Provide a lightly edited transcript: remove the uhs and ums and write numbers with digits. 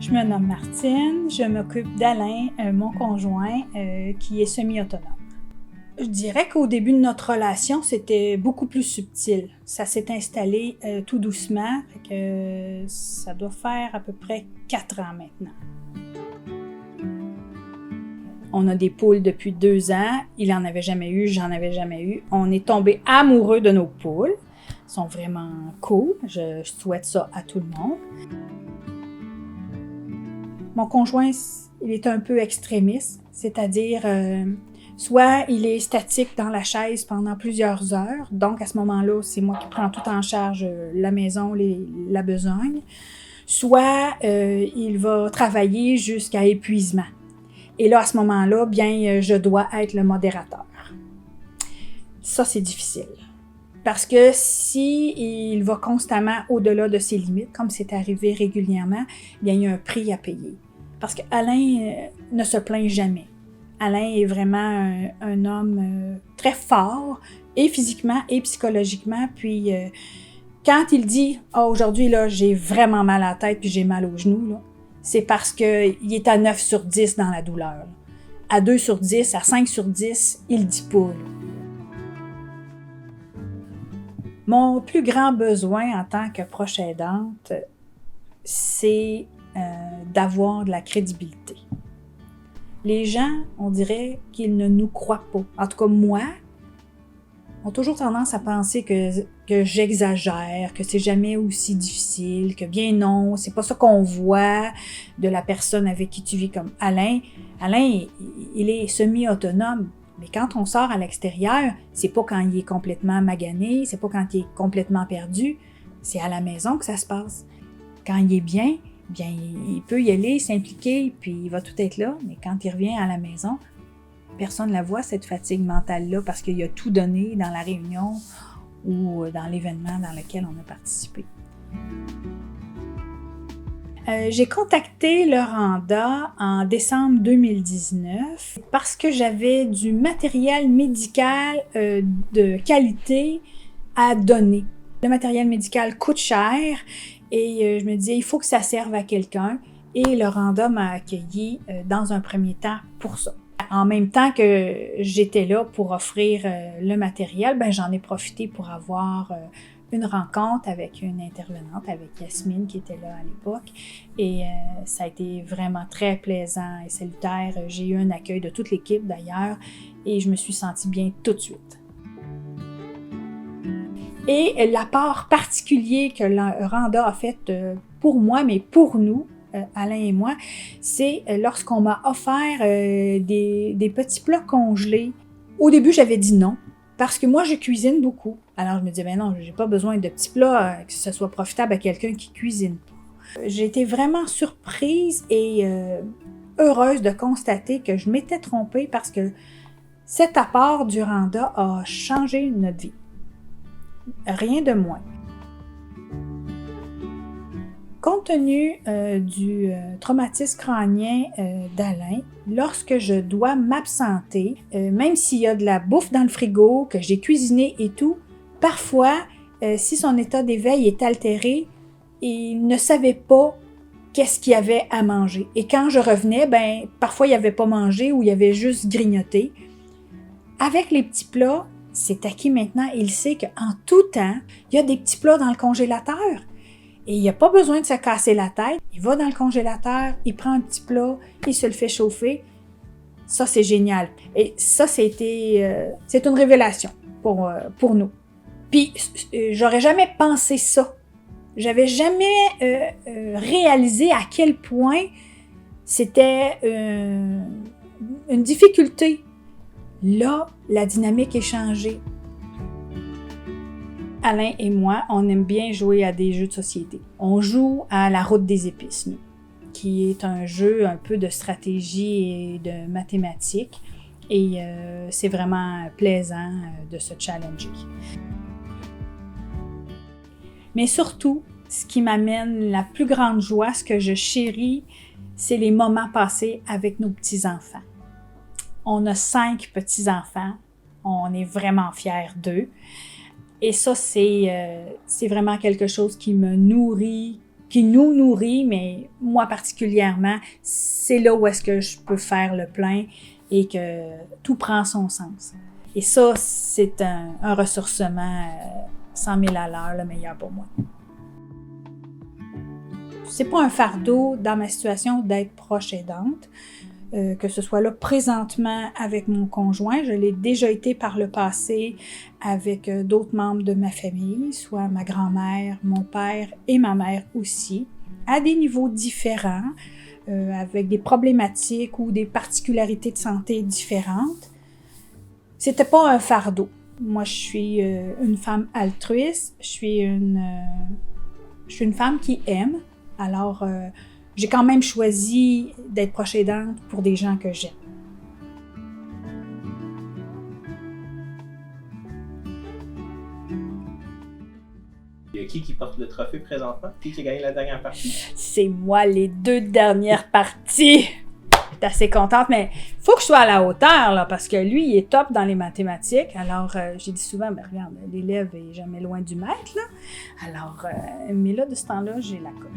Je me nomme Martine, je m'occupe d'Alain, mon conjoint, qui est semi-autonome. Je dirais qu'au début de notre relation, c'était beaucoup plus subtil. Ça s'est installé tout doucement, fait que ça doit faire à peu près 4 ans maintenant. On a des poules depuis 2 ans, il n'en avait jamais eu, j'en avais jamais eu. On est tombés amoureux de nos poules. Elles sont vraiment cool, je souhaite ça à tout le monde. Mon conjoint, il est un peu extrémiste, c'est-à-dire soit il est statique dans la chaise pendant plusieurs heures, donc à ce moment-là, c'est moi qui prends tout en charge, la maison, la besogne, soit il va travailler jusqu'à épuisement. Et là, à ce moment-là, bien, je dois être le modérateur. Ça, c'est difficile. Parce que si il va constamment au-delà de ses limites, comme c'est arrivé régulièrement, bien, il y a un prix à payer. Parce qu'Alain ne se plaint jamais. Alain est vraiment un homme très fort, et physiquement et psychologiquement. Puis, quand il dit « Ah, aujourd'hui, là, j'ai vraiment mal à la tête puis j'ai mal aux genoux », là, c'est parce qu'il est à 9 sur 10 dans la douleur. Là. À 2 sur 10, à 5 sur 10, il dit pas. Là. Mon plus grand besoin en tant que proche aidante, c'est d'avoir de la crédibilité. Les gens, on dirait qu'ils ne nous croient pas. En tout cas, moi, ont toujours tendance à penser que j'exagère, que c'est jamais aussi difficile, que bien non, c'est pas ça qu'on voit de la personne avec qui tu vis comme Alain. Alain, il est semi-autonome. Mais quand on sort à l'extérieur, c'est pas quand il est complètement magané, c'est pas quand il est complètement perdu, c'est à la maison que ça se passe. Quand il est bien, il peut y aller, s'impliquer, puis il va tout être là, mais quand il revient à la maison, personne ne la voit, cette fatigue mentale-là, parce qu'il a tout donné dans la réunion ou dans l'événement dans lequel on a participé. J'ai contacté le Randa en décembre 2019 parce que j'avais du matériel médical de qualité à donner. Le matériel médical coûte cher et je me disais, il faut que ça serve à quelqu'un. Et le Randa m'a accueilli dans un premier temps pour ça. En même temps que j'étais là pour offrir le matériel, ben, j'en ai profité pour avoir une rencontre avec une intervenante, avec Yasmine qui était là à l'époque. Et ça a été vraiment très plaisant et salutaire. J'ai eu un accueil de toute l'équipe d'ailleurs et je me suis sentie bien tout de suite. Et l'apport particulier que le Randa a fait pour moi, mais pour nous, Alain et moi, c'est lorsqu'on m'a offert des petits plats congelés. Au début, j'avais dit non, parce que moi, je cuisine beaucoup. Alors, je me disais, ben non, j'ai pas besoin de petits plats, que ce soit profitable à quelqu'un qui cuisine pas. J'ai été vraiment surprise et heureuse de constater que je m'étais trompée parce que cet apport du Randa a changé notre vie. Rien de moins. Compte tenu du traumatisme crânien d'Alain, lorsque je dois m'absenter, même s'il y a de la bouffe dans le frigo, que j'ai cuisiné et tout, parfois, si son état d'éveil est altéré, il ne savait pas qu'est-ce qu'il y avait à manger. Et quand je revenais, ben parfois il n'avait pas mangé ou il avait juste grignoté. Avec les petits plats, c'est acquis maintenant, il sait qu'en tout temps, il y a des petits plats dans le congélateur. Et il n'a pas besoin de se casser la tête. Il va dans le congélateur, il prend un petit plat, il se le fait chauffer. Ça, c'est génial. Et ça, c'est une révélation pour nous. Puis, j'aurais jamais pensé ça. J'avais jamais réalisé à quel point c'était une difficulté. Là, la dynamique est changée. Alain et moi, on aime bien jouer à des jeux de société. On joue à la route des épices, nous, qui est un jeu un peu de stratégie et de mathématiques. Et c'est vraiment plaisant de se challenger. Mais surtout, ce qui m'amène la plus grande joie, ce que je chéris, c'est les moments passés avec nos petits-enfants. On a 5 petits-enfants. On est vraiment fiers d'eux. Et ça, c'est vraiment quelque chose qui me nourrit qui nous nourrit, mais moi particulièrement, c'est là où est-ce que je peux faire le plein et que tout prend son sens. Et ça, c'est un ressourcement 100 000 à l'heure, le meilleur pour moi. C'est pas un fardeau dans ma situation d'être proche aidante, que ce soit là présentement avec mon conjoint. Je l'ai déjà été par le passé avec d'autres membres de ma famille, soit ma grand-mère, mon père et ma mère aussi, à des niveaux différents, avec des problématiques ou des particularités de santé différentes. C'était pas un fardeau. Moi, je suis une femme altruiste, je suis une femme qui aime. Alors, j'ai quand même choisi d'être proche aidante pour des gens que j'aime. Il y a qui porte le trophée présentement? Qui a gagné la dernière partie? C'est moi, les 2 dernières parties! Je suis assez contente, mais il faut que je sois à la hauteur, là, parce que lui, il est top dans les mathématiques. Alors, j'ai dit souvent, ben regarde, l'élève est jamais loin du maître, là. Alors, mais là, de ce temps-là, j'ai la cote.